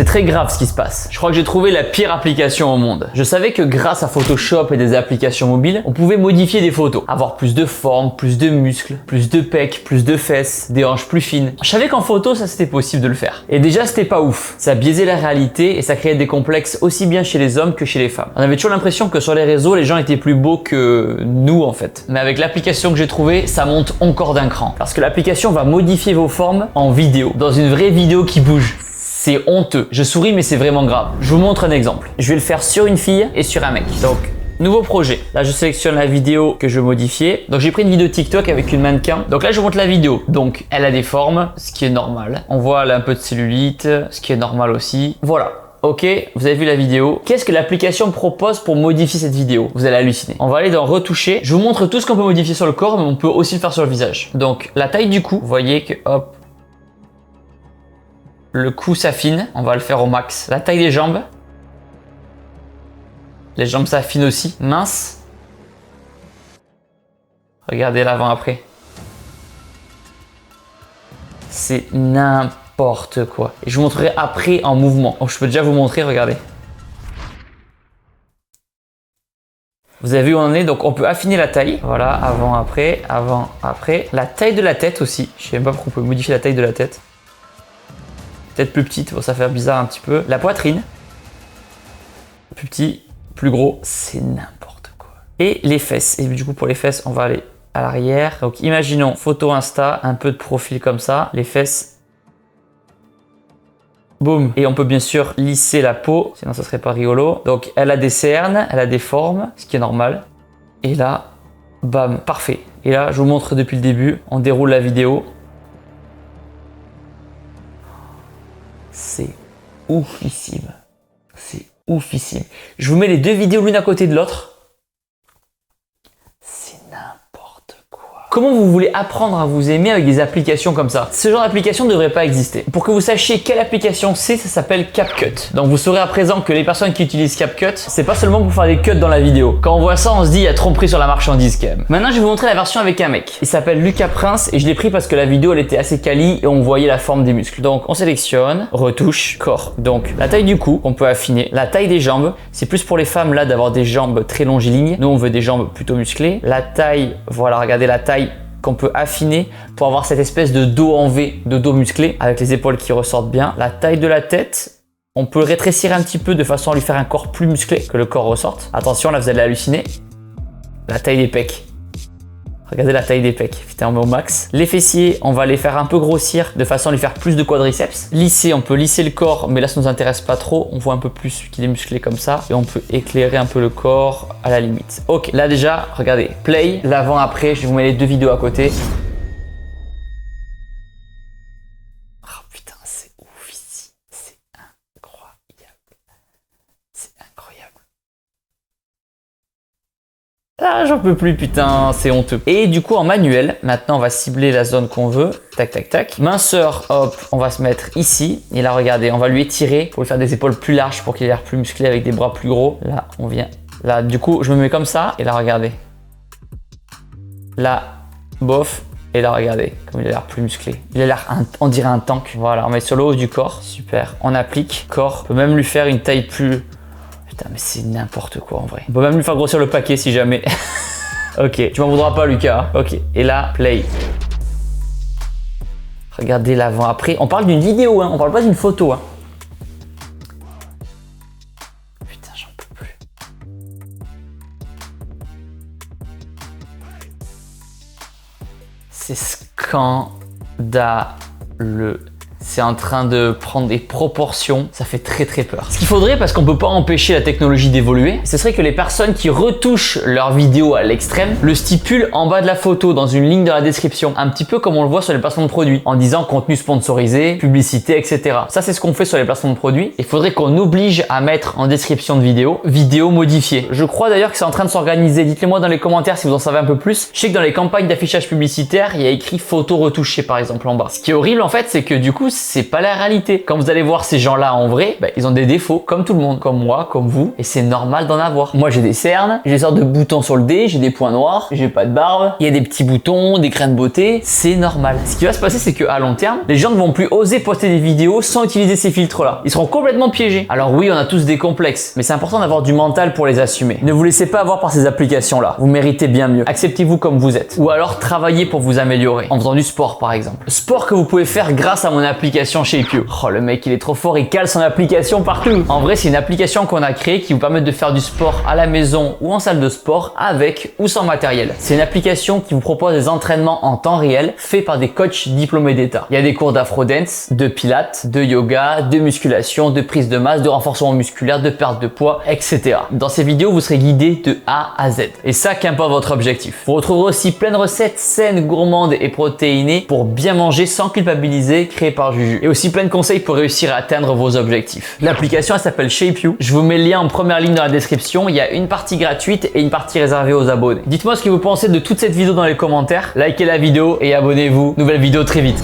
C'est très grave ce qui se passe. Je crois que j'ai trouvé la pire application au monde. Je savais que grâce à Photoshop et des applications mobiles, on pouvait modifier des photos, avoir plus de formes, plus de muscles, plus de pecs, plus de fesses, des hanches plus fines. Je savais qu'en photo, ça c'était possible de le faire. Et déjà, c'était pas ouf. Ça biaisait la réalité et ça créait des complexes aussi bien chez les hommes que chez les femmes. On avait toujours l'impression que sur les réseaux, les gens étaient plus beaux que nous en fait. Mais avec l'application que j'ai trouvée, ça monte encore d'un cran. Parce que l'application va modifier vos formes en vidéo, dans une vraie vidéo qui bouge. C'est honteux. Je souris mais c'est vraiment grave. Je vous montre un exemple. Je vais le faire sur une fille et sur un mec. Donc, nouveau projet. Là, je sélectionne la vidéo que je veux modifier. Donc, j'ai pris une vidéo TikTok avec une mannequin. Donc là, je vous montre la vidéo. Donc, elle a des formes, ce qui est normal. On voit elle a un peu de cellulite, ce qui est normal aussi. Voilà. Ok, vous avez vu la vidéo. Qu'est-ce que l'application propose pour modifier cette vidéo? Vous allez halluciner. On va aller dans retoucher. Je vous montre tout ce qu'on peut modifier sur le corps, mais on peut aussi le faire sur le visage. Donc, la taille du cou. Vous voyez que, hop, le cou s'affine. On va le faire au max. La taille des jambes. Les jambes s'affinent aussi. Mince. Regardez l'avant-après. C'est n'importe quoi. Et je vous montrerai après en mouvement. Donc, je peux déjà vous montrer, regardez. Vous avez vu où on en est, donc on peut affiner la taille. Voilà, avant, après, avant, après. La taille de la tête aussi. Je sais même pas pourquoi on peut modifier la taille de la tête. Peut-être plus petite, bon, ça fait bizarre un petit peu. La poitrine. Plus petit. Plus gros, c'est n'importe quoi. Et les fesses. Et du coup, pour les fesses, on va aller à l'arrière. Donc, imaginons photo Insta, un peu de profil comme ça. Les fesses. Boum. Et on peut bien sûr lisser la peau, sinon ça serait pas rigolo. Donc, elle a des cernes, elle a des formes, ce qui est normal. Et là, bam, parfait. Et là, je vous montre depuis le début. On déroule la vidéo. C'est oufissime. C'est oufissime. Je vous mets les deux vidéos l'une à côté de l'autre. C'est n'importe quoi. Comment vous voulez apprendre à vous aimer avec des applications comme ça? Ce genre d'application ne devrait pas exister. Pour que vous sachiez quelle application c'est, ça s'appelle CapCut. Donc vous saurez à présent que les personnes qui utilisent CapCut, c'est pas seulement pour faire des cuts dans la vidéo. Quand on voit ça, on se dit il y a tromperie sur la marchandise quand même. Maintenant, je vais vous montrer la version avec un mec. Il s'appelle Lucas Prince et je l'ai pris parce que la vidéo elle était assez quali et on voyait la forme des muscles. Donc on sélectionne, retouche, corps. Donc la taille du cou, on peut affiner. La taille des jambes, c'est plus pour les femmes là d'avoir des jambes très longilignes. Nous on veut des jambes plutôt musclées. La taille, voilà, regardez la taille qu'on peut affiner pour avoir cette espèce de dos en V, de dos musclé avec les épaules qui ressortent bien. La taille de la tête, on peut le rétrécir un petit peu de façon à lui faire un corps plus musclé, que le corps ressorte. Attention, là vous allez halluciner. La taille des pecs. Regardez la taille des pecs, putain, on met au max. Les fessiers, on va les faire un peu grossir de façon à lui faire plus de quadriceps. Lisser, on peut lisser le corps, mais là ça nous intéresse pas trop. On voit un peu plus qu'il est musclé comme ça et on peut éclairer un peu le corps à la limite. Ok, là déjà, regardez, play, l'avant après, je vous mets les deux vidéos à côté. Oh putain, c'est ouf ici, c'est incroyable. C'est incroyable. Ah, j'en peux plus, putain, c'est honteux. Et du coup, en manuel, maintenant, on va cibler la zone qu'on veut. Tac, tac, tac. Minceur, hop, on va se mettre ici. Et là, regardez, on va lui étirer pour lui faire des épaules plus larges pour qu'il ait l'air plus musclé avec des bras plus gros. Là, on vient. Là, du coup, je me mets comme ça. Et là, regardez. Là, bof. Et là, regardez, comme il a l'air plus musclé. Il a l'air, on dirait un tank. Voilà, on met sur le haut du corps. Super. On applique. Corps. On peut même lui faire une taille plus... Putain, mais c'est n'importe quoi en vrai. On peut même lui faire grossir le paquet si jamais. Ok, tu m'en voudras pas, Lucas. Ok, et là, play. Regardez l'avant après. On parle d'une vidéo, hein. On parle pas d'une photo. Hein. Putain, j'en peux plus. C'est scandaleux. C'est en train de prendre des proportions, ça fait très très peur. Ce qu'il faudrait, parce qu'on peut pas empêcher la technologie d'évoluer, ce serait que les personnes qui retouchent leur vidéo à l'extrême le stipulent en bas de la photo, dans une ligne dans la description, un petit peu comme on le voit sur les placements de produits, en disant contenu sponsorisé, publicité, etc. Ça c'est ce qu'on fait sur les placements de produits. Il faudrait qu'on oblige à mettre en description de vidéo modifiée. Je crois d'ailleurs que c'est en train de s'organiser. Dites-le moi dans les commentaires si vous en savez un peu plus. Je sais que dans les campagnes d'affichage publicitaire, il y a écrit photo retouchée par exemple en bas. Ce qui est horrible en fait, c'est que du coup, c'est pas la réalité. Quand vous allez voir ces gens-là en vrai, ils ont des défauts comme tout le monde, comme moi, comme vous, et c'est normal d'en avoir. Moi j'ai des cernes, j'ai des sortes de boutons sur le dé, j'ai des points noirs, j'ai pas de barbe, il y a des petits boutons, des grains de beauté, c'est normal. Ce qui va se passer, c'est qu'à long terme, les gens ne vont plus oser poster des vidéos sans utiliser ces filtres-là. Ils seront complètement piégés. Alors oui, on a tous des complexes, mais c'est important d'avoir du mental pour les assumer. Ne vous laissez pas avoir par ces applications-là. Vous méritez bien mieux. Acceptez-vous comme vous êtes. Ou alors travaillez pour vous améliorer, en faisant du sport par exemple. Sport que vous pouvez faire grâce à mon application Shape-You. Oh, le mec, il est trop fort, il cale son application partout. En vrai, c'est une application qu'on a créée qui vous permet de faire du sport à la maison ou en salle de sport avec ou sans matériel. C'est une application qui vous propose des entraînements en temps réel faits par des coachs diplômés d'État. Il y a des cours d'afro-dance, de pilates, de yoga, de musculation, de prise de masse, de renforcement musculaire, de perte de poids, etc. Dans ces vidéos, vous serez guidé de A à Z. Et ça, qu'importe votre objectif. Vous retrouverez aussi plein de recettes saines, gourmandes et protéinées pour bien manger sans culpabiliser, créées par Juju. Et aussi plein de conseils pour réussir à atteindre vos objectifs. L'application, elle s'appelle Shape-You. Je vous mets le lien en première ligne dans la description. Il y a une partie gratuite et une partie réservée aux abonnés. Dites-moi ce que vous pensez de toute cette vidéo dans les commentaires. Likez la vidéo et abonnez-vous. Nouvelle vidéo très vite.